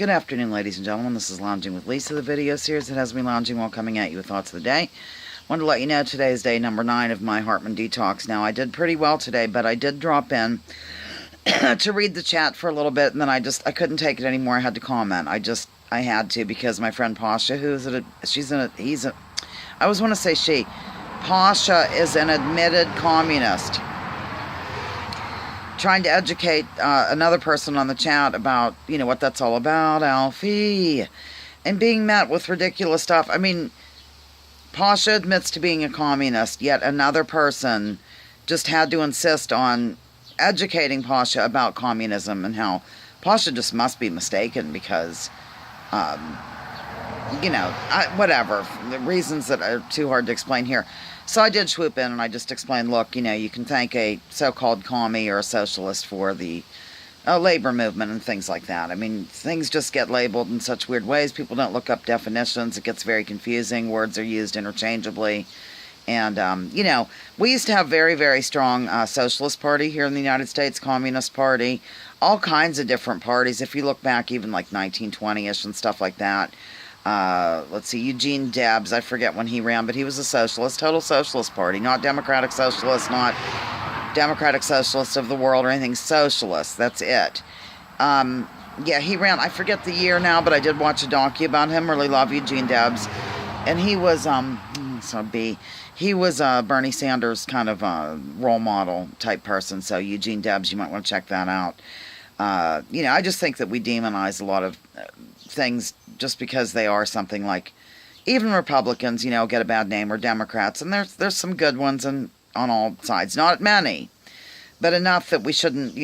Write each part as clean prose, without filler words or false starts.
Good afternoon, ladies and gentlemen. This is Lounging with Lisa, the video series that has me lounging while coming at you with thoughts of the day. Wanted to let you know today is day number 9 of my Hartman detox. Now, I did pretty well today, but I did drop in to read the chat for a little bit, and then I couldn't take it anymore. I had to comment. I had to, because my friend Pasha, I always want to say she. Pasha is an admitted communist, trying to educate another person on the chat about, what that's all about, Alfie, and being met with ridiculous stuff. I mean, Pasha admits to being a communist, yet another person just had to insist on educating Pasha about communism and how Pasha just must be mistaken because, whatever, the reasons that are too hard to explain here. So I did swoop in and I just explained, look, you can thank a so-called commie or a socialist for the labor movement and things like that. I mean, things just get labeled in such weird ways. People don't look up definitions. It gets very confusing. Words are used interchangeably. And, we used to have very, very strong socialist party here in the United States, Communist Party, all kinds of different parties. If you look back even like 1920-ish and stuff like that. Let's see, Eugene Debs, I forget when he ran, but he was a socialist, total socialist party, not democratic socialist, not democratic socialist of the world or anything, socialist, that's it. Yeah, he ran, I forget the year now, but I did watch a docu about him, really love Eugene Debs, and he was, he was Bernie Sanders kind of role model type person, so Eugene Debs, you might want to check that out. I just think that we demonize a lot of things just because they are something like, even Republicans, get a bad name, or Democrats, and there's some good ones on all sides. Not many, but enough that we shouldn't,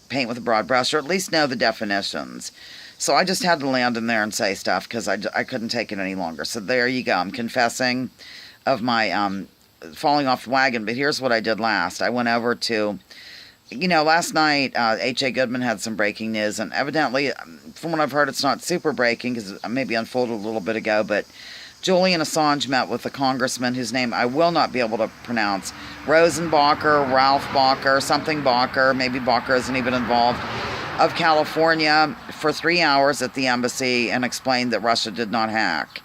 paint with a broad brush, or at least know the definitions. So I just had to land in there and say stuff because I couldn't take it any longer. So there you go. I'm confessing of my falling off the wagon, but here's what I did last. I went over to, last night, H.A. Goodman had some breaking news, and evidently, from what I've heard, it's not super breaking, because it maybe unfolded a little bit ago, but Julian Assange met with a congressman whose name I will not be able to pronounce, Rosenbacher, Ralph Bacher, something Bacher, maybe Bacher isn't even involved, of California, for 3 hours at the embassy, and explained that Russia did not hack.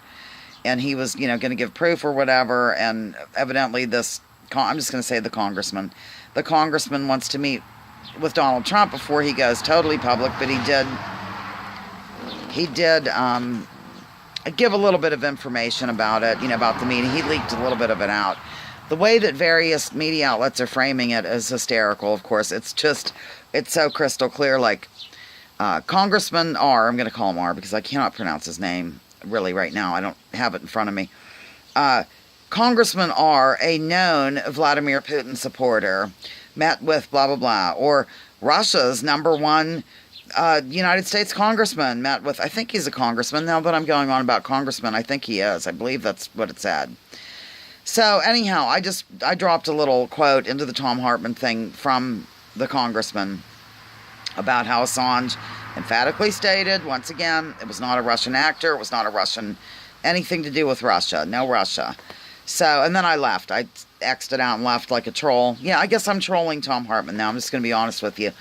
And he was, going to give proof or whatever, and evidently this, I'm just going to say the congressman wants to meet with Donald Trump before he goes totally public, but he did give a little bit of information about it, about the meeting. He leaked a little bit of it out. The way that various media outlets are framing it is hysterical, of course. It's so crystal clear, like Congressman R, I'm going to call him R because I cannot pronounce his name really right now. I don't have it in front of me. Congressman R, a known Vladimir Putin supporter, met with blah, blah, blah. Or Russia's #1 United States congressman met with, I think he's a congressman now that I'm going on about congressman. I think he is. I believe that's what it said. So anyhow, I dropped a little quote into the Tom Hartman thing from the congressman about how Assange emphatically stated, once again, it was not a Russian actor. It was not a Russian, anything to do with Russia. No Russia. So, and then I left. I X'd it out and left like a troll. Yeah, I guess I'm trolling Tom Hartman now. I'm just going to be honest with you.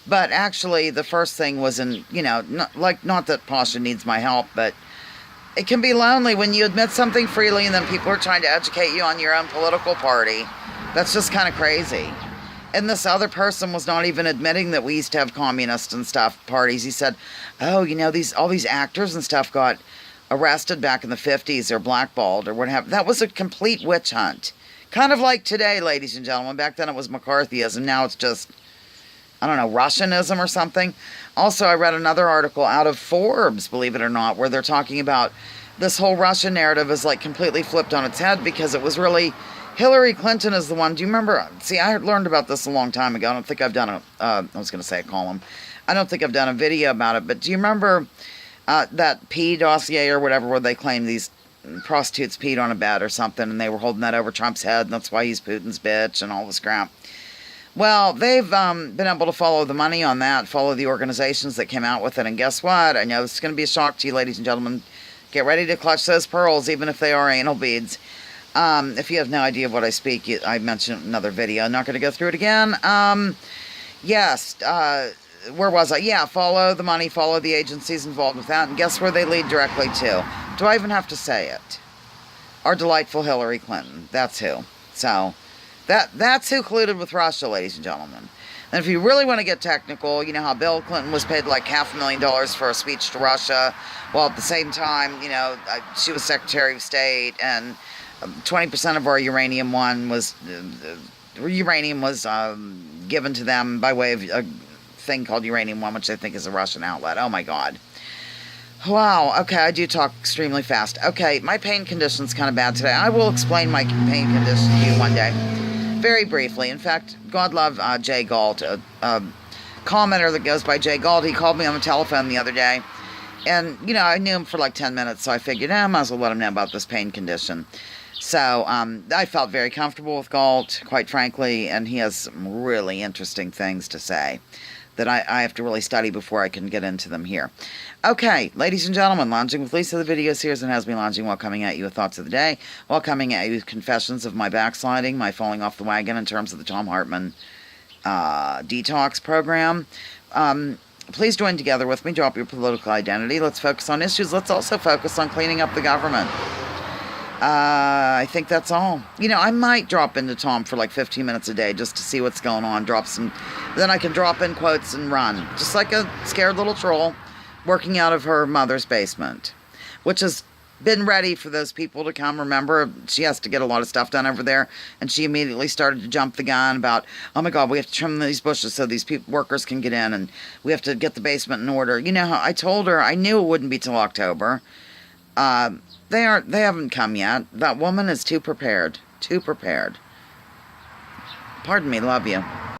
But actually, the first thing was not that Pasha needs my help, but it can be lonely when you admit something freely and then people are trying to educate you on your own political party. That's just kind of crazy. And this other person was not even admitting that we used to have communist and stuff parties. He said, oh, all these actors and stuff got arrested back in the 50s or blackballed or whatever. That was a complete witch hunt. Kind of like today, ladies and gentlemen. Back then it was McCarthyism. Now it's just, I don't know, Russianism or something. Also, I read another article out of Forbes, believe it or not, where they're talking about this whole Russian narrative is like completely flipped on its head because it was really Hillary Clinton is the one. Do you remember? See, I learned about this a long time ago. I don't think I've done I was going to say a column. I don't think I've done a video about it, but do you remember that pee dossier or whatever, where they claim these prostitutes peed on a bed or something, and they were holding that over Trump's head, and that's why he's Putin's bitch and all this crap. Well, they've been able to follow the money on that, follow the organizations that came out with it, and guess what? I know this is going to be a shock to you, ladies and gentlemen. Get ready to clutch those pearls, even if they are anal beads. If you have no idea of what I speak, I mentioned it in another video. I'm not going to go through it again. Yes, where was I? Yeah, follow the money, follow the agencies involved with that, and guess where they lead directly to? Do I even have to say it? Our delightful Hillary Clinton. That's who. So, that's who colluded with Russia, ladies and gentlemen. And if you really want to get technical, you know how Bill Clinton was paid like $500,000 for a speech to Russia, while at the same time, you know, she was Secretary of State, and 20% of our uranium was given to them by way of a thing called Uranium One, which I think is a Russian outlet. Oh my God. Wow. Okay, I do talk extremely fast. Okay, my pain condition's kind of bad today. I will explain my pain condition to you one day. Very briefly. In fact, God love Jay Galt, a commenter that goes by Jay Galt. He called me on the telephone the other day. And, you know, I knew him for like 10 minutes, so I figured, I might as well let him know about this pain condition. So, I felt very comfortable with Galt, quite frankly, and he has some really interesting things to say that I have to really study before I can get into them here. Okay, ladies and gentlemen, Lounging with Lisa, the video series that has me lounging while coming at you with thoughts of the day, while coming at you with confessions of my backsliding, my falling off the wagon in terms of the Thom Hartmann detox program. Please join together with me, drop your political identity. Let's focus on issues. Let's also focus on cleaning up the government. I think that's all. You know, I might drop into Tom for like 15 minutes a day just to see what's going on. Then I can drop in quotes and run. Just like a scared little troll working out of her mother's basement, which has been ready for those people to come. Remember, she has to get a lot of stuff done over there, and she immediately started to jump the gun about, oh my God, we have to trim these bushes so these workers can get in, and we have to get the basement in order. You know, I told her I knew it wouldn't be till October. They haven't come yet. That woman is too prepared. Too prepared. Pardon me, love you.